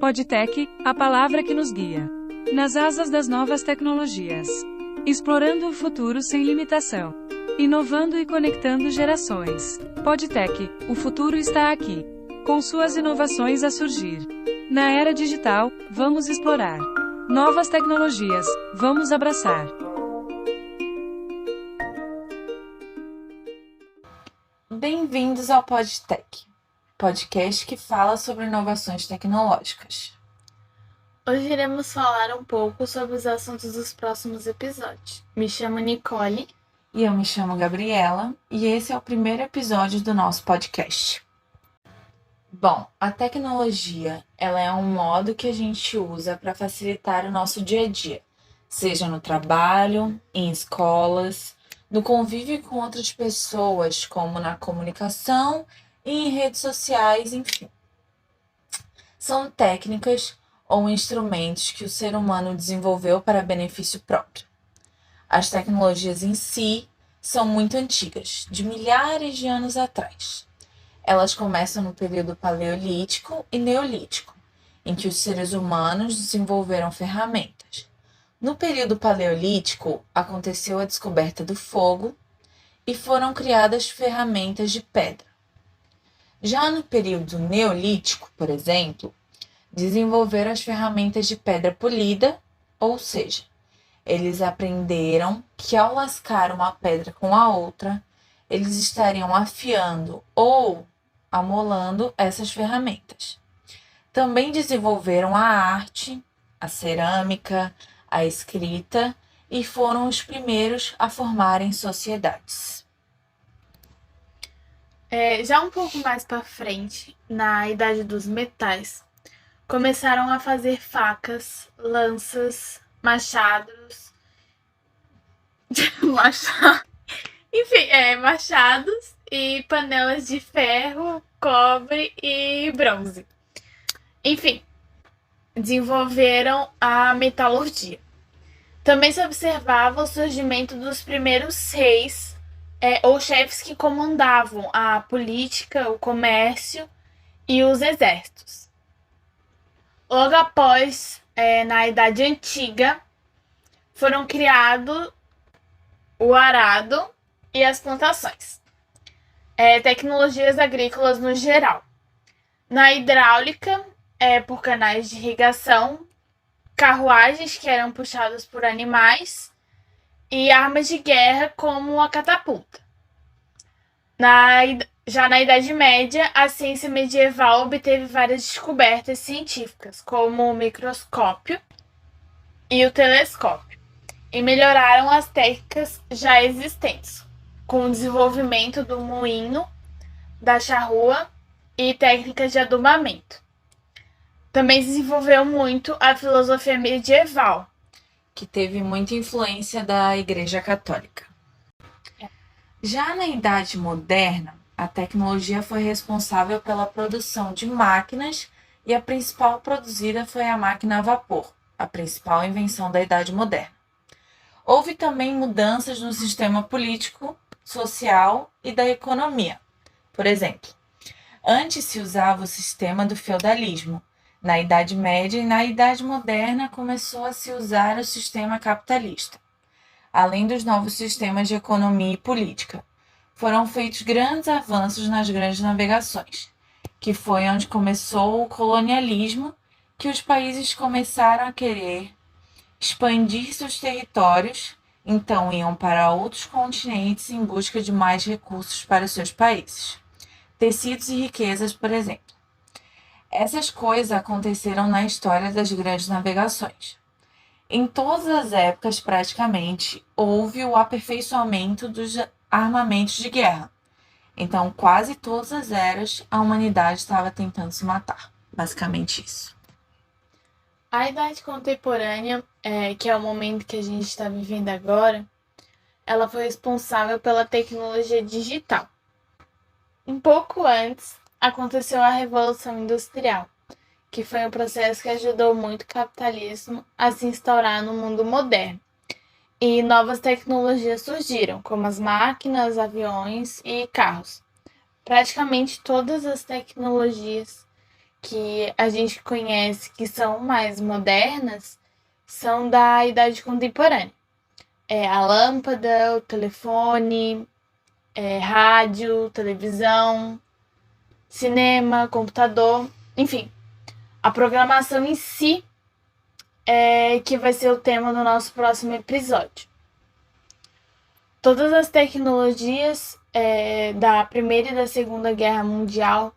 Podtech, a palavra que nos guia. Nas asas das novas tecnologias. Explorando o futuro sem limitação. Inovando e conectando gerações. Podtech, o futuro está aqui. Com suas inovações a surgir. Na era digital, vamos explorar. Novas tecnologias, vamos abraçar. Bem-vindos ao Podtech, podcast que fala sobre inovações tecnológicas. Hoje iremos falar um pouco sobre os assuntos dos próximos episódios. Me chamo Nicole. E eu me chamo Gabriela, e esse é o primeiro episódio do nosso podcast. Bom, a tecnologia, ela é um modo que a gente usa para facilitar o nosso dia a dia, seja no trabalho, em escolas, no convívio com outras pessoas, como na comunicação e em redes sociais, enfim. São técnicas ou instrumentos que o ser humano desenvolveu para benefício próprio. As tecnologias em si são muito antigas, de milhares de anos atrás. Elas começam no período paleolítico e neolítico, em que os seres humanos desenvolveram ferramentas. No período paleolítico, aconteceu a descoberta do fogo e foram criadas ferramentas de pedra. Já no período neolítico, por exemplo, desenvolveram as ferramentas de pedra polida, ou seja, eles aprenderam que ao lascar uma pedra com a outra, eles estariam afiando ou amolando essas ferramentas. Também desenvolveram a arte, a cerâmica, a escrita e foram os primeiros a formarem sociedades. Já um pouco mais para frente, na Idade dos Metais, começaram a fazer facas, lanças, machados, machados e panelas de ferro, cobre e bronze. Enfim, desenvolveram a metalurgia. Também se observava o surgimento dos primeiros reis ou chefes que comandavam a política, o comércio e os exércitos. Logo após, na Idade Antiga, foram criados o arado e as plantações. Tecnologias agrícolas no geral. Na hidráulica, por canais de irrigação, carruagens que eram puxadas por animais e armas de guerra como a catapulta. Já na Idade Média, a ciência medieval obteve várias descobertas científicas, como o microscópio e o telescópio, e melhoraram as técnicas já existentes, com o desenvolvimento do moinho, da charrua e técnicas de adubamento. Também desenvolveu muito a filosofia medieval, que teve muita influência da Igreja Católica. Já na Idade Moderna, a tecnologia foi responsável pela produção de máquinas e a principal produzida foi a máquina a vapor, a principal invenção da Idade Moderna. Houve também mudanças no sistema político, social e da economia. Por exemplo, antes se usava o sistema do feudalismo. Na Idade Média e na Idade Moderna começou a se usar o sistema capitalista, além dos novos sistemas de economia e política. Foram feitos grandes avanços nas grandes navegações, que foi onde começou o colonialismo, que os países começaram a querer expandir seus territórios, então iam para outros continentes em busca de mais recursos para seus países. Tecidos e riquezas, por exemplo. Essas coisas aconteceram na história das grandes navegações. Em todas as épocas, praticamente, houve o aperfeiçoamento dos armamentos de guerra. Então, quase todas as eras, a humanidade estava tentando se matar. Basicamente isso. A Idade Contemporânea, que é o momento que a gente está vivendo agora, ela foi responsável pela tecnologia digital. Um pouco antes, aconteceu a Revolução Industrial, que foi um processo que ajudou muito o capitalismo a se instaurar no mundo moderno. E novas tecnologias surgiram, como as máquinas, aviões e carros. Praticamente todas as tecnologias que a gente conhece que são mais modernas são da idade contemporânea. A lâmpada, o telefone, rádio, televisão, cinema, computador, enfim. A programação em si é que vai ser o tema do nosso próximo episódio. Todas as tecnologias da Primeira e da Segunda Guerra Mundial,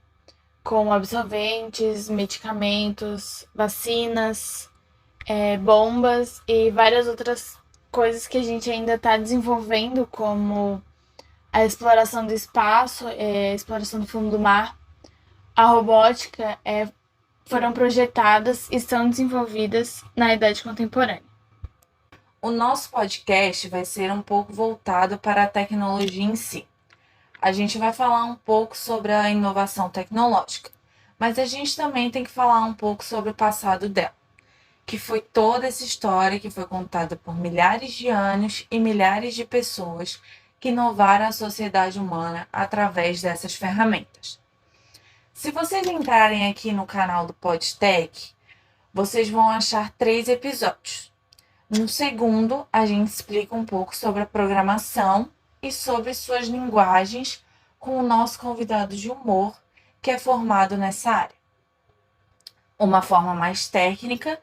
como absorventes, medicamentos, vacinas, bombas e várias outras coisas que a gente ainda está desenvolvendo, como a exploração do espaço, a exploração do fundo do mar, a robótica, foram projetadas e são desenvolvidas na idade contemporânea. O nosso podcast vai ser um pouco voltado para a tecnologia em si. A gente vai falar um pouco sobre a inovação tecnológica, mas a gente também tem que falar um pouco sobre o passado dela, que foi toda essa história que foi contada por milhares de anos e milhares de pessoas que inovaram a sociedade humana através dessas ferramentas. Se vocês entrarem aqui no canal do PodTech, vocês vão achar 3 episódios. No segundo, a gente explica um pouco sobre a programação e sobre suas linguagens com o nosso convidado de humor, que é formado nessa área. Uma forma mais técnica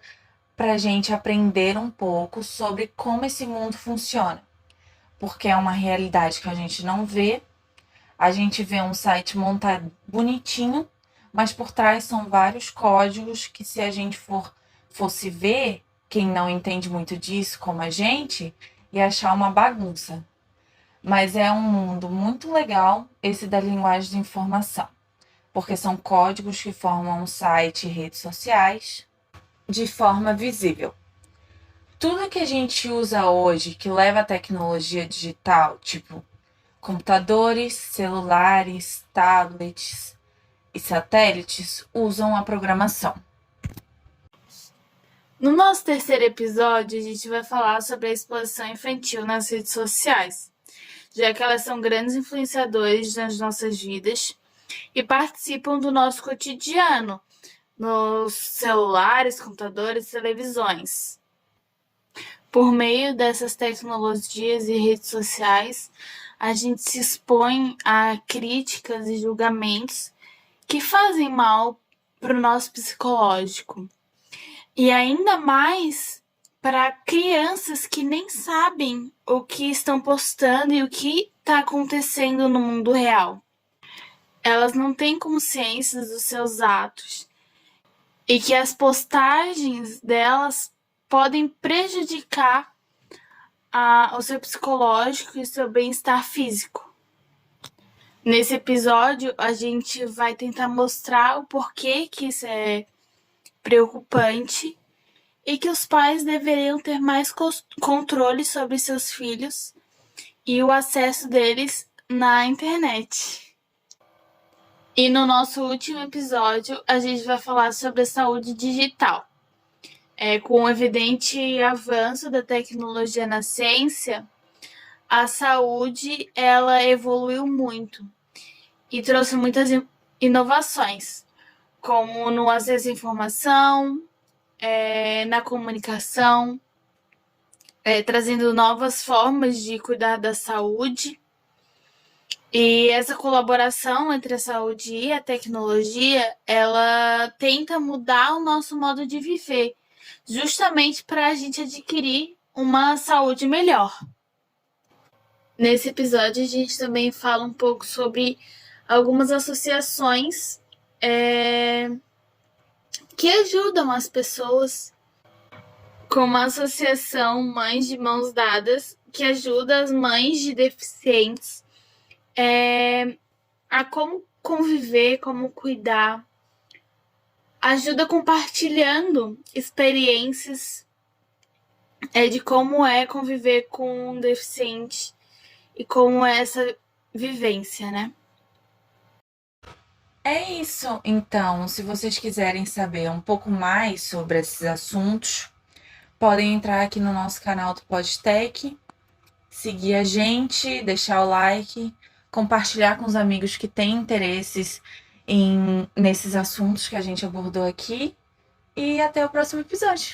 para a gente aprender um pouco sobre como esse mundo funciona, porque é uma realidade que a gente não vê. A gente vê um site montado bonitinho, mas por trás são vários códigos que, se a gente fosse ver, quem não entende muito disso, como a gente, ia achar uma bagunça. Mas é um mundo muito legal, esse da linguagem de informação, porque são códigos que formam um site e redes sociais de forma visível. Tudo que a gente usa hoje que leva a tecnologia digital, tipo computadores, celulares, tablets e satélites, usam a programação. No nosso terceiro episódio, a gente vai falar sobre a exposição infantil nas redes sociais, já que elas são grandes influenciadores nas nossas vidas e participam do nosso cotidiano, nos celulares, computadores e televisões. Por meio dessas tecnologias e redes sociais, a gente se expõe a críticas e julgamentos que fazem mal para o nosso psicológico. E ainda mais para crianças que nem sabem o que estão postando e o que está acontecendo no mundo real. Elas não têm consciência dos seus atos e que as postagens delas podem prejudicar o seu psicológico e o seu bem-estar físico. Nesse episódio, a gente vai tentar mostrar o porquê que isso é preocupante e que os pais deveriam ter mais controle sobre seus filhos e o acesso deles na internet. E no nosso último episódio, a gente vai falar sobre a saúde digital. Com o evidente avanço da tecnologia na ciência, a saúde ela evoluiu muito e trouxe muitas inovações, como no acesso à informação, na comunicação, trazendo novas formas de cuidar da saúde. E essa colaboração entre a saúde e a tecnologia, ela tenta mudar o nosso modo de viver, justamente para a gente adquirir uma saúde melhor. Nesse episódio, a gente também fala um pouco sobre algumas associações que ajudam as pessoas, como a Associação Mães de Mãos Dadas, que ajuda as mães de deficientes a como conviver, como cuidar, ajuda compartilhando experiências de como é conviver com um deficiente e como é essa vivência, né? É isso, então, se vocês quiserem saber um pouco mais sobre esses assuntos, podem entrar aqui no nosso canal do PodTech, seguir a gente, deixar o like, compartilhar com os amigos que têm interesses nesses assuntos que a gente abordou aqui. E até o próximo episódio.